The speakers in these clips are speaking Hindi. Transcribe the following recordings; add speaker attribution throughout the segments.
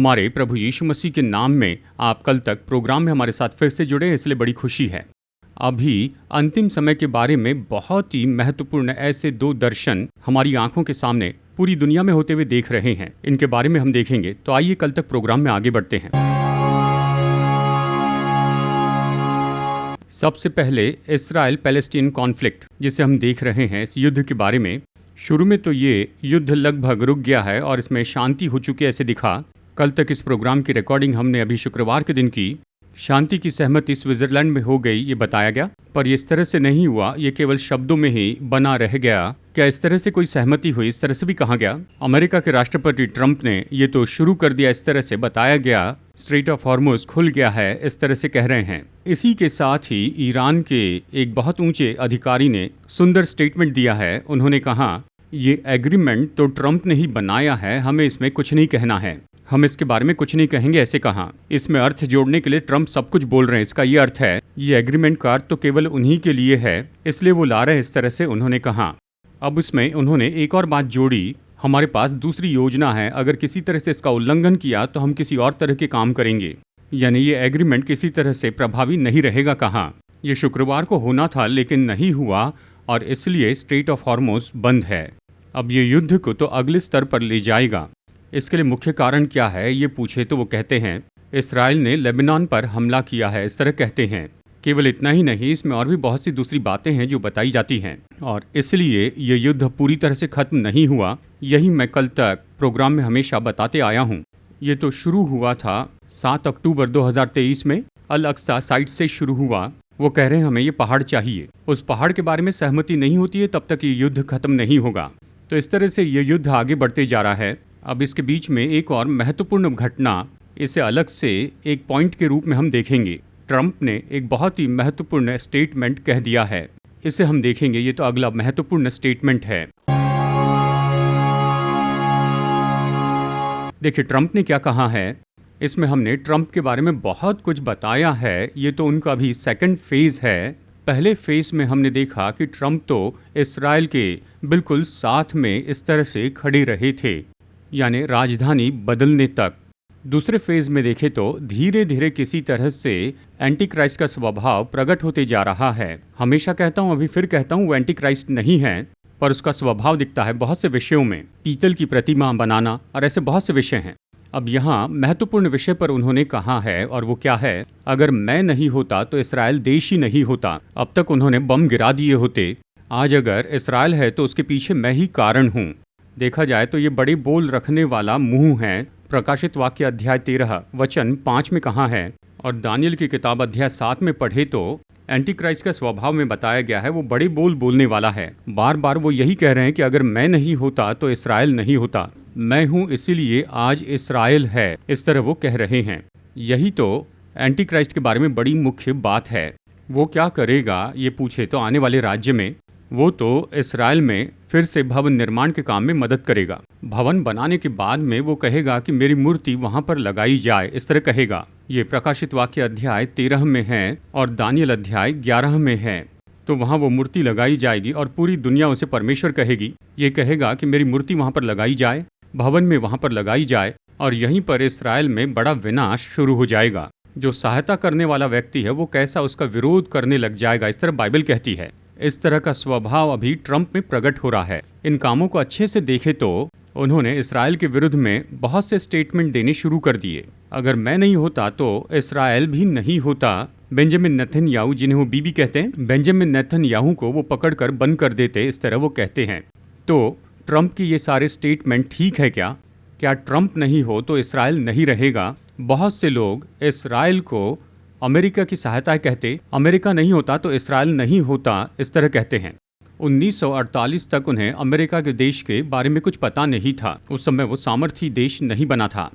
Speaker 1: हमारे प्रभु यीशु मसीह के नाम में आप कल तक प्रोग्राम में हमारे साथ फिर से जुड़े हैं, इसलिए बड़ी खुशी है। अभी अंतिम समय के बारे में बहुत ही महत्वपूर्ण ऐसे दो दर्शन हमारी आंखों के सामने पूरी दुनिया में होते हुए देख रहे हैं। इनके बारे में हम देखेंगे, तो आइए कल तक प्रोग्राम में आगे बढ़ते हैं। सबसे पहले इस्राएल पैलेस्टीन कॉन्फ्लिक्ट जिसे हम देख रहे हैं, इस युद्ध के बारे में। शुरू में तो ये युद्ध लगभग रुक गया है और इसमें शांति हो चुकी है ऐसे दिखा। कल तक इस प्रोग्राम की रिकॉर्डिंग हमने अभी शुक्रवार के दिन की। शांति की सहमति स्विट्जरलैंड में हो गई ये बताया गया, पर इस तरह से नहीं हुआ, ये केवल शब्दों में ही बना रह गया। क्या इस तरह से कोई सहमति हुई? इस तरह से भी कहा गया। अमेरिका के राष्ट्रपति ट्रंप ने ये तो शुरू कर दिया, इस तरह से बताया गया स्ट्रेट ऑफ हॉर्मुज खुल गया है, इस तरह से कह रहे हैं। इसी के साथ ही ईरान के एक बहुत ऊंचे अधिकारी ने सुंदर स्टेटमेंट दिया है। उन्होंने कहा ये एग्रीमेंट तो ट्रंप ने ही बनाया है, हमें इसमें कुछ नहीं कहना है, हम इसके बारे में कुछ नहीं कहेंगे, ऐसे कहा। इसमें अर्थ जोड़ने के लिए ट्रंप सब कुछ बोल रहे हैं। इसका ये अर्थ है ये एग्रीमेंट का अर्थ तो केवल उन्हीं के लिए है, इसलिए वो ला रहे हैं, इस तरह से उन्होंने कहा। अब इसमें उन्होंने एक और बात जोड़ी, हमारे पास दूसरी योजना है, अगर किसी तरह से इसका उल्लंघन किया तो हम किसी और तरह के काम करेंगे, यानी ये एग्रीमेंट किसी तरह से प्रभावी नहीं रहेगा, कहा। ये शुक्रवार को होना था लेकिन नहीं हुआ और इसलिए स्ट्रेट ऑफ हॉर्मुज बंद है। अब ये युद्ध को तो अगले स्तर पर ले जाएगा। इसके लिए मुख्य कारण क्या है ये पूछे तो वो कहते हैं इस्राएल ने लेबनान पर हमला किया है, इस तरह कहते हैं। केवल इतना ही नहीं, इसमें और भी बहुत सी दूसरी बातें हैं जो बताई जाती हैं और इसलिए ये युद्ध पूरी तरह से खत्म नहीं हुआ। यही मैं कल तक प्रोग्राम में हमेशा बताते आया हूँ। ये तो शुरू हुआ था 7 अक्टूबर 2023 में अल अक्सा साइट से शुरू हुआ। वो कह रहे हैं हमें ये पहाड़ चाहिए, उस पहाड़ के बारे में सहमति नहीं होती है तब तक ये युद्ध खत्म नहीं होगा। तो इस तरह से ये युद्ध आगे बढ़ते जा रहा है। अब इसके बीच में एक और महत्वपूर्ण घटना, इसे अलग से एक पॉइंट के रूप में हम देखेंगे। ट्रंप ने एक बहुत ही महत्वपूर्ण स्टेटमेंट कह दिया है, इसे हम देखेंगे। ये तो अगला महत्वपूर्ण स्टेटमेंट है। देखिए ट्रंप ने क्या कहा है। इसमें हमने ट्रंप के बारे में बहुत कुछ बताया है। ये तो उनका भी सेकंड फेज है। पहले फेज में हमने देखा कि ट्रंप तो इस्राएल के बिल्कुल साथ में इस तरह से खड़े रहे थे, यानी राजधानी बदलने तक। दूसरे फेज में देखें तो धीरे धीरे किसी तरह से एंटी क्राइस्ट का स्वभाव प्रकट होते जा रहा है। हमेशा कहता हूँ, अभी फिर कहता हूँ, वो एंटी क्राइस्ट नहीं है, पर उसका स्वभाव दिखता है बहुत से विषयों में। पीतल की प्रतिमा बनाना और ऐसे बहुत से विषय हैं। अब यहाँ महत्वपूर्ण विषय पर उन्होंने कहा है, और वो क्या है, अगर मैं नहीं होता तो इस्राएल देश ही नहीं होता। अब तक उन्होंने बम गिरा दिए होते, आज अगर इस्राएल है तो उसके पीछे मैं ही कारण हूँ। देखा जाए तो ये बड़े बोल रखने वाला मुंह है। प्रकाशित वाक्य अध्याय 13 वचन 5 में कहा है, और दानियल की किताब अध्याय 7 में पढ़े तो एंटी क्राइस्ट का स्वभाव में बताया गया है, वो बड़े बोल बोलने वाला है। बार बार वो यही कह रहे हैं कि अगर मैं नहीं होता तो इस्राएल नहीं होता, मैं हूँ इसीलिए आज इस्राएल है, इस तरह वो कह रहे हैं। यही तो एंटी क्राइस्ट के बारे में बड़ी मुख्य बात है। वो क्या करेगा ये पूछे तो आने वाले राज्य में वो तो इस्राएल में फिर से भवन निर्माण के काम में मदद करेगा। भवन बनाने के बाद में वो कहेगा कि मेरी मूर्ति वहां पर लगाई जाए, इस तरह कहेगा। ये प्रकाशित वाक्य अध्याय 13 में है और दानियल अध्याय 11 में है। तो वहां वो मूर्ति लगाई जाएगी और पूरी दुनिया उसे परमेश्वर कहेगी। ये कहेगा कि मेरी मूर्ति वहां पर लगाई जाए, भवन में वहां पर लगाई जाए, और यहीं पर इस्राएल में बड़ा विनाश शुरू हो जाएगा। जो सहायता करने वाला व्यक्ति है वो कैसा उसका विरोध करने लग जाएगा, इस तरह बाइबल कहती है। इस तरह का स्वभाव अभी ट्रंप में प्रकट हो रहा है। इन कामों को अच्छे से देखे तो उन्होंने इस्राएल के विरुद्ध में बहुत से स्टेटमेंट देने शुरू कर दिए। अगर मैं नहीं होता तो इस्राएल भी नहीं होता। बेंजामिन नेतन्याहू, जिन्हें वो बीबी कहते हैं, बेंजामिन नेतन्याहू को वो पकड़कर बंद कर देते, इस तरह वो कहते हैं। तो ट्रंप की ये सारे स्टेटमेंट ठीक है क्या? क्या ट्रंप नहीं हो तो इस्राएल नहीं रहेगा? बहुत से लोग इस्राएल को अमेरिका की सहायता कहते, अमेरिका नहीं होता तो इस्राएल नहीं होता, इस तरह कहते हैं। 1948 तक उन्हें अमेरिका के देश के बारे में कुछ पता नहीं था। उस समय वो सामर्थी देश नहीं बना था।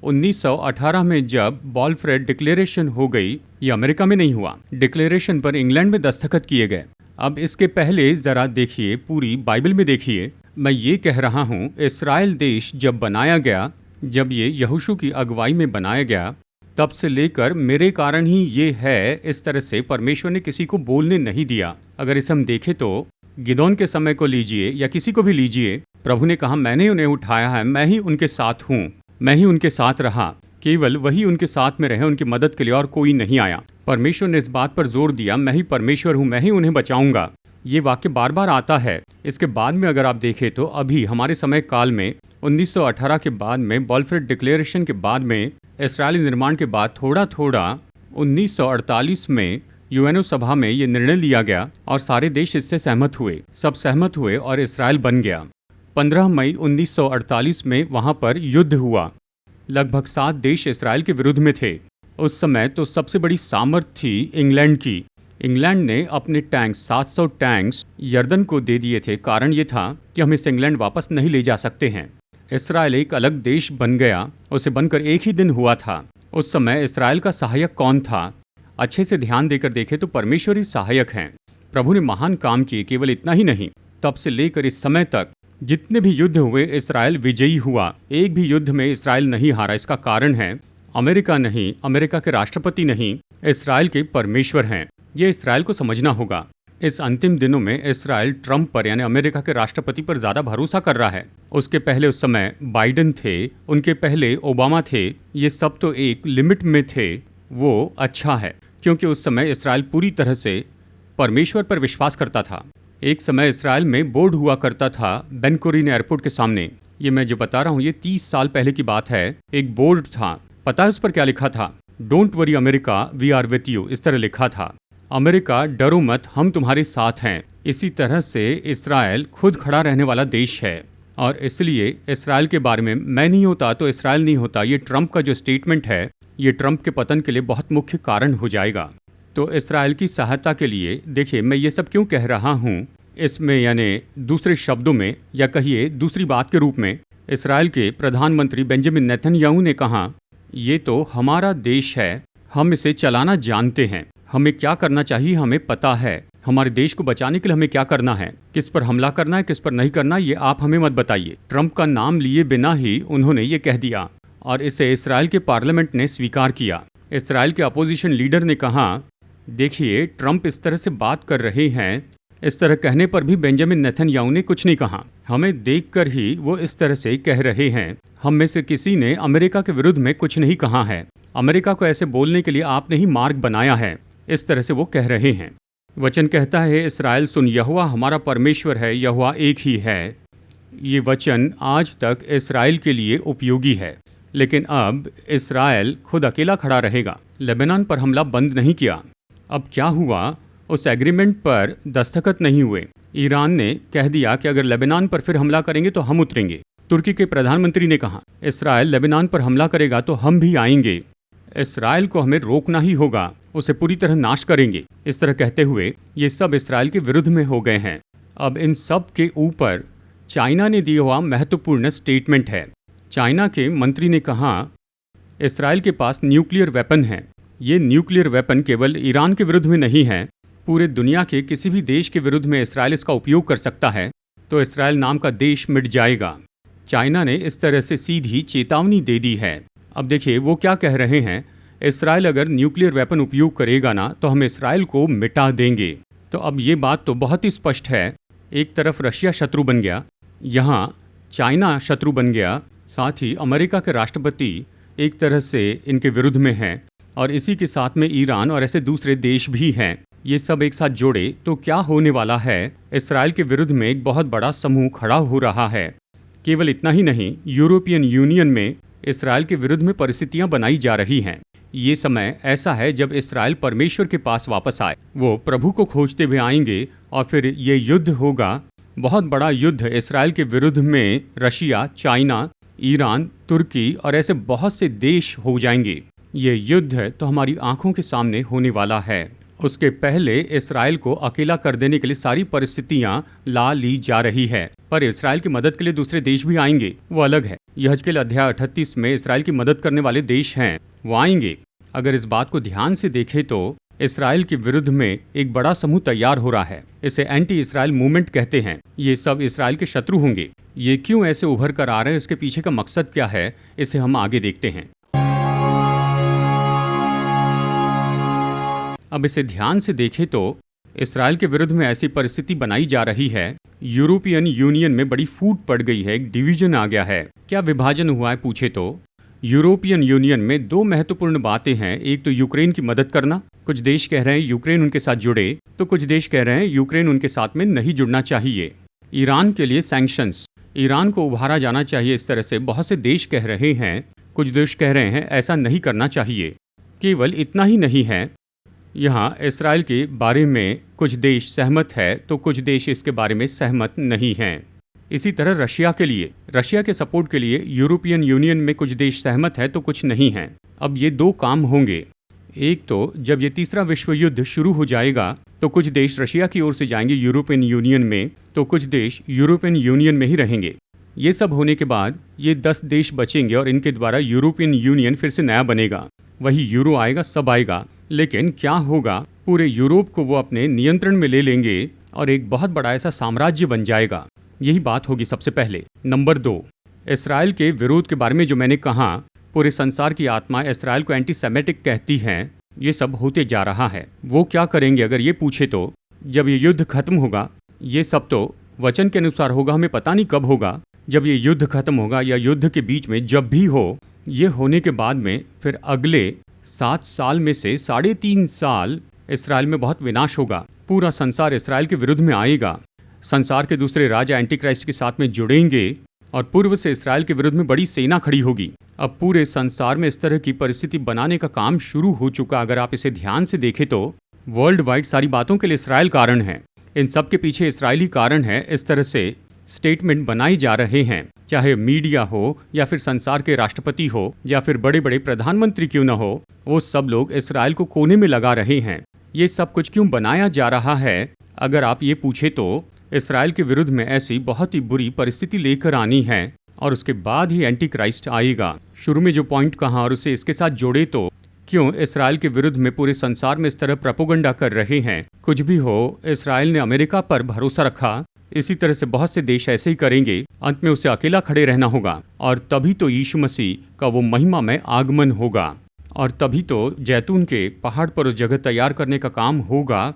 Speaker 1: 1918 में जब बॉलफ्रेड डिक्लेरेशन हो गई, ये अमेरिका में नहीं हुआ। डिक्लेरेशन पर इंग्लैंड में दस्तखत किए गए। अब इसके पहले जरा देखिए, पूरी बाइबल में देखिए। मैं ये कह रहा हूँ, इस्राएल देश जब बनाया गया, जब ये यहोशू की अगुवाई में बनाया गया, तब से लेकर मेरे कारण ही ये है, इस तरह से परमेश्वर ने किसी को बोलने नहीं दिया। अगर इसे हम देखें तो गिदोन के समय को लीजिए या किसी को भी लीजिए, प्रभु ने कहा मैंने उन्हें उठाया है, मैं ही उनके साथ हूँ। मैं ही उनके साथ रहा, केवल वही उनके साथ में रहे उनकी मदद के लिए और कोई नहीं आया। परमेश्वर ने इस बात पर जोर दिया, मैं ही परमेश्वर हूँ, मैं ही उन्हें बचाऊंगा। ये वाक्य बार बार आता है। इसके बाद में अगर आप देखें तो अभी हमारे समय काल में 1918 के बाद में बॉलफोर डिक्लेरेशन के बाद में इस्राएली निर्माण के बाद थोड़ा थोड़ा 1948 में यूएनओ सभा में ये निर्णय लिया गया और सारे देश इससे सहमत हुए, सब सहमत हुए और इस्राएल बन गया। 15 मई 1948 में वहाँ पर युद्ध हुआ। लगभग 7 देश इस्राएल के विरुद्ध में थे। उस समय तो सबसे बड़ी सामर्थ्य थी इंग्लैंड की। इंग्लैंड ने अपने टैंक्स 700 टैंक्स यर्दन को दे दिए थे। कारण ये था कि हम इस इंग्लैंड वापस नहीं ले जा सकते हैं। इस्राएल एक अलग देश बन गया, उसे बनकर एक ही दिन हुआ था। उस समय इस्राएल का सहायक कौन था? अच्छे से ध्यान देकर देखें तो परमेश्वर ही सहायक हैं। प्रभु ने महान काम किए। केवल इतना ही नहीं, तब से लेकर इस समय तक जितने भी युद्ध हुए इस्राएल विजयी हुआ। एक भी युद्ध में इस्राएल नहीं हारा। इसका कारण है अमेरिका नहीं, अमेरिका के राष्ट्रपति नहीं, इस्राएल के परमेश्वर हैं। ये इस्राएल को समझना होगा। इस अंतिम दिनों में इस्राएल ट्रंप पर यानी अमेरिका के राष्ट्रपति पर ज़्यादा भरोसा कर रहा है। उसके पहले उस समय बाइडेन थे, उनके पहले ओबामा थे। ये सब तो एक लिमिट में थे। वो अच्छा है क्योंकि उस समय इस्राएल पूरी तरह से परमेश्वर पर विश्वास करता था। एक समय इस्राएल में बोर्ड हुआ करता था बेन गुरियन एयरपोर्ट के सामने। ये मैं जो बता रहा हूँ ये 30 साल पहले की बात है। एक बोर्ड था, पता है उस पर क्या लिखा था? Don't worry America, we are with you. इस तरह लिखा था, अमेरिका डरो मत, हम तुम्हारे साथ हैं। इसी तरह से इस्राएल खुद खड़ा रहने वाला देश है और इसलिए इस्राएल के बारे में मैं नहीं होता तो इस्राएल नहीं होता। ये ट्रंप का जो स्टेटमेंट है ये ट्रंप के पतन के लिए बहुत मुख्य कारण हो जाएगा। तो इस्राएल की सहायता के लिए देखिए मैं ये सब क्यों कह रहा हूँ, इसमें यानी दूसरे शब्दों में या कहिए दूसरी बात के रूप में इस्राएल के प्रधानमंत्री बेंजामिन नेतन्याहू ने कहा ये तो हमारा देश है, हम इसे चलाना जानते हैं, हमें क्या करना चाहिए हमें पता है। हमारे देश को बचाने के लिए हमें क्या करना है, किस पर हमला करना है, किस पर नहीं करना, ये आप हमें मत बताइए। ट्रंप का नाम लिए बिना ही उन्होंने ये कह दिया और इसे इस्राएल के पार्लियामेंट ने स्वीकार किया। इस्राएल के अपोजिशन लीडर ने कहा देखिए ट्रंप इस तरह से बात कर रहे हैं। इस तरह कहने पर भी बेंजामिन नेतन्याहू ने कुछ नहीं कहा। हमें देखकर ही वो इस तरह से कह रहे हैं। हम में से किसी ने अमेरिका के विरुद्ध में कुछ नहीं कहा है। अमेरिका को ऐसे बोलने के लिए आपने ही मार्ग बनाया है। इस तरह से वो कह रहे हैं। वचन कहता है इस्राएल सुन, यहोवा हमारा परमेश्वर है, यहोवा एक ही है। ये वचन आज तक इस्राएल के लिए उपयोगी है। लेकिन अब इस्राएल खुद अकेला खड़ा रहेगा। लेबनान पर हमला बंद नहीं किया। अब क्या हुआ, उस एग्रीमेंट पर दस्तखत नहीं हुए। ईरान ने कह दिया कि अगर लेबनान पर फिर हमला करेंगे तो हम उतरेंगे। तुर्की के प्रधानमंत्री ने कहा इस्राएल लेबनान पर हमला करेगा तो हम भी आएंगे। इस्राएल को हमें रोकना ही होगा, उसे पूरी तरह नाश करेंगे। इस तरह कहते हुए ये सब इस्राएल के विरुद्ध में हो गए हैं। अब इन सब के ऊपर चाइना ने दिया हुआ महत्वपूर्ण स्टेटमेंट है। चाइना के मंत्री ने कहा इस्राएल के पास न्यूक्लियर वेपन है। ये न्यूक्लियर वेपन केवल ईरान के विरुद्ध में नहीं है, पूरे दुनिया के किसी भी देश के विरुद्ध में इस्राएल इसका उपयोग कर सकता है तो इस्राएल नाम का देश मिट जाएगा। चाइना ने इस तरह से सीधी चेतावनी दे दी है। अब देखिए वो क्या कह रहे हैं, इस्राएल अगर न्यूक्लियर वेपन उपयोग करेगा ना तो हम इस्राएल को मिटा देंगे। तो अब ये बात तो बहुत ही स्पष्ट है। एक तरफ रशिया शत्रु बन गया, यहाँ चाइना शत्रु बन गया, साथ ही अमेरिका के राष्ट्रपति एक तरह से इनके विरुद्ध में हैं और इसी के साथ में ईरान और ऐसे दूसरे देश भी हैं। ये सब एक साथ जोड़े तो क्या होने वाला है, इस्राएल के विरुद्ध में एक बहुत बड़ा समूह खड़ा हो रहा है। केवल इतना ही नहीं, यूरोपियन यूनियन में इस्राएल के विरुद्ध में परिस्थितियां बनाई जा रही हैं। ये समय ऐसा है जब इस्राएल परमेश्वर के पास वापस आए, वो प्रभु को खोजते हुए आएंगे और फिर ये युद्ध होगा, बहुत बड़ा युद्ध इस्राएल के विरुद्ध में रशिया, चाइना, ईरान, तुर्की और ऐसे बहुत से देश हो जाएंगे। ये युद्ध तो हमारी आंखों के सामने होने वाला है। उसके पहले इस्राएल को अकेला कर देने के लिए सारी परिस्थितियां ला ली जा रही है, पर इस्राएल की मदद के लिए दूसरे देश भी आएंगे, वो अलग है। यहजकेल अध्याय 38 में इस्राएल की मदद करने वाले देश हैं, वो आएंगे। अगर इस बात को ध्यान से देखें तो इस्राएल के विरुद्ध में एक बड़ा समूह तैयार हो रहा है। इसे एंटी इस्राएल मूवमेंट कहते हैं। ये सब इस्राएल के शत्रु होंगे। ये क्यों ऐसे उभर कर आ रहे हैं, इसके पीछे का मकसद क्या है, इसे हम आगे देखते हैं। अब इसे ध्यान से देखें तो इस्राएल के विरुद्ध में ऐसी परिस्थिति बनाई जा रही है। यूरोपियन यूनियन में बड़ी फूट पड़ गई है, एक डिवीजन आ गया है। क्या विभाजन हुआ है पूछे तो यूरोपियन यूनियन में दो महत्वपूर्ण बातें हैं। एक तो यूक्रेन की मदद करना, कुछ देश कह रहे हैं यूक्रेन उनके साथ जुड़े, तो कुछ देश कह रहे हैं यूक्रेन उनके साथ में नहीं जुड़ना चाहिए। ईरान के लिए सैंक्शंस, ईरान को उभारा जाना चाहिए, इस तरह से बहुत से देश कह रहे हैं। कुछ देश कह रहे हैं ऐसा नहीं करना चाहिए। केवल इतना ही नहीं है, यहाँ इसराइल के बारे में कुछ देश सहमत है तो कुछ देश इसके बारे में सहमत नहीं हैं। इसी तरह रशिया के लिए, रशिया के सपोर्ट के लिए यूरोपियन यूनियन में कुछ देश सहमत है तो कुछ नहीं हैं। अब ये दो काम होंगे। एक तो जब ये तीसरा विश्व युद्ध शुरू हो जाएगा तो कुछ देश रशिया की ओर से जाएंगे यूरोपियन यूनियन में, तो कुछ देश यूरोपियन यूनियन में ही रहेंगे। ये सब होने के बाद ये 10 देश बचेंगे और इनके द्वारा यूरोपियन यूनियन फिर से नया बनेगा। वही यूरो आएगा, सब आएगा, लेकिन क्या होगा, पूरे यूरोप को वो अपने नियंत्रण में ले लेंगे और एक बहुत बड़ा ऐसा साम्राज्य बन जाएगा। यही बात होगी सबसे पहले। नंबर 2, इसराइल के विरोध के बारे में जो मैंने कहा, पूरे संसार की आत्मा इसराइल को एंटीसेमेटिक कहती हैं। ये सब होते जा रहा है। वो क्या करेंगे अगर ये पूछे तो, जब ये युद्ध खत्म होगा, ये सब तो वचन के अनुसार होगा, हमें पता नहीं कब होगा। जब ये युद्ध खत्म होगा या युद्ध के बीच में जब भी हो, ये होने के बाद में फिर अगले 7 साल में से 3.5 साल इसराइल में बहुत विनाश होगा। पूरा संसार इसराइल के विरुद्ध में आएगा। संसार के दूसरे राजा एंटी क्राइस्ट के साथ में जुड़ेंगे और पूर्व से इसराइल के विरुद्ध में बड़ी सेना खड़ी होगी। अब पूरे संसार में इस तरह की परिस्थिति बनाने का काम शुरू हो चुका। अगर आप इसे ध्यान से देखें तो वर्ल्ड वाइड सारी बातों के लिए इसराइल कारण है। इन सब के पीछे इसराइली कारण है। इस तरह से स्टेटमेंट बनाए जा रहे हैं, चाहे मीडिया हो या फिर संसार के राष्ट्रपति हो या फिर बड़े बड़े प्रधानमंत्री क्यों न हो, वो सब लोग इसराइल को कोने में लगा रहे हैं। ये सब कुछ क्यों बनाया जा रहा है? अगर आप ये पूछे तो इसराइल के विरुद्ध में ऐसी बहुत ही बुरी परिस्थिति लेकर आनी है और उसके बाद ही एंटी क्राइस्ट आएगा। शुरू में जो पॉइंट कहा और उसे इसके साथ जोड़े तो क्यों इसराइल के विरुद्ध में पूरे संसार में इस तरह प्रोपेगेंडा कर रहे हैं? कुछ भी हो, इसराइल ने अमेरिका पर भरोसा रखा, इसी तरह से बहुत से देश ऐसे ही करेंगे। अंत में उसे अकेला खड़े रहना होगा और तभी तो यीशु मसीह का वो महिमा में आगमन होगा और तभी तो जैतून के पहाड़ पर उस जगह तैयार करने का काम होगा।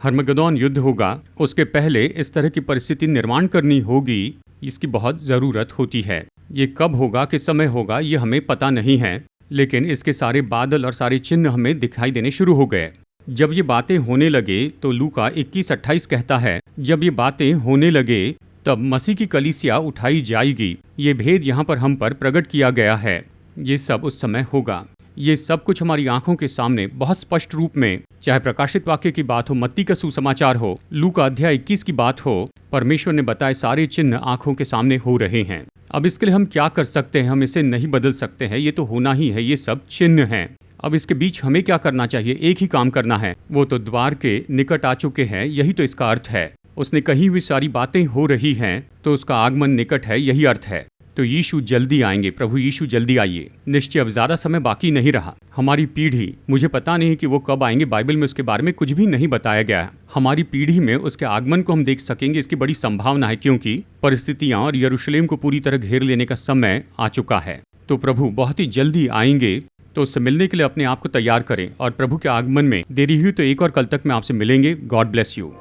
Speaker 1: हर्मगदौन युद्ध होगा। उसके पहले इस तरह की परिस्थिति निर्माण करनी होगी, इसकी बहुत ज़रूरत होती है। ये कब होगा, किस समय होगा, ये हमें पता नहीं है, लेकिन इसके सारे बादल और सारे चिन्ह हमें दिखाई देने शुरू हो गए। जब ये बातें होने लगे तो लूका 21:28 कहता है, जब ये बातें होने लगे तब मसीह की कलीसिया उठाई जाएगी। ये भेद यहाँ पर हम पर प्रकट किया गया है। ये सब उस समय होगा। ये सब कुछ हमारी आंखों के सामने बहुत स्पष्ट रूप में, चाहे प्रकाशित वाक्य की बात हो, मत्ती का सुसमाचार हो, लूका अध्याय 21 की बात हो, परमेश्वर ने बताए सारे चिन्ह आंखों के सामने हो रहे हैं। अब इसके लिए हम क्या कर सकते हैं? हम इसे नहीं बदल सकते हैं, ये तो होना ही है, ये सब चिन्ह हैं। अब इसके बीच हमें क्या करना चाहिए? एक ही काम करना है, वो तो द्वार के निकट आ चुके हैं, यही तो इसका अर्थ है। उसने कही हुई सारी बातें हो रही हैं तो उसका आगमन निकट है, यही अर्थ है। तो यीशु जल्दी आएंगे, प्रभु यीशु जल्दी आइए। निश्चय अब ज़्यादा समय बाकी नहीं रहा। हमारी पीढ़ी, मुझे पता नहीं कि वो कब आएंगे, बाइबल में उसके बारे में कुछ भी नहीं बताया गया है। हमारी पीढ़ी में उसके आगमन को हम देख सकेंगे, इसकी बड़ी संभावना है, क्योंकि परिस्थितियाँ और यरूशलेम को पूरी तरह घेर लेने का समय आ चुका है। तो प्रभु बहुत ही जल्दी आएंगे, तो उससे मिलने के लिए अपने आप को तैयार करें और प्रभु के आगमन में देरी हुई तो एक और कल तक में आपसे मिलेंगे। God bless you.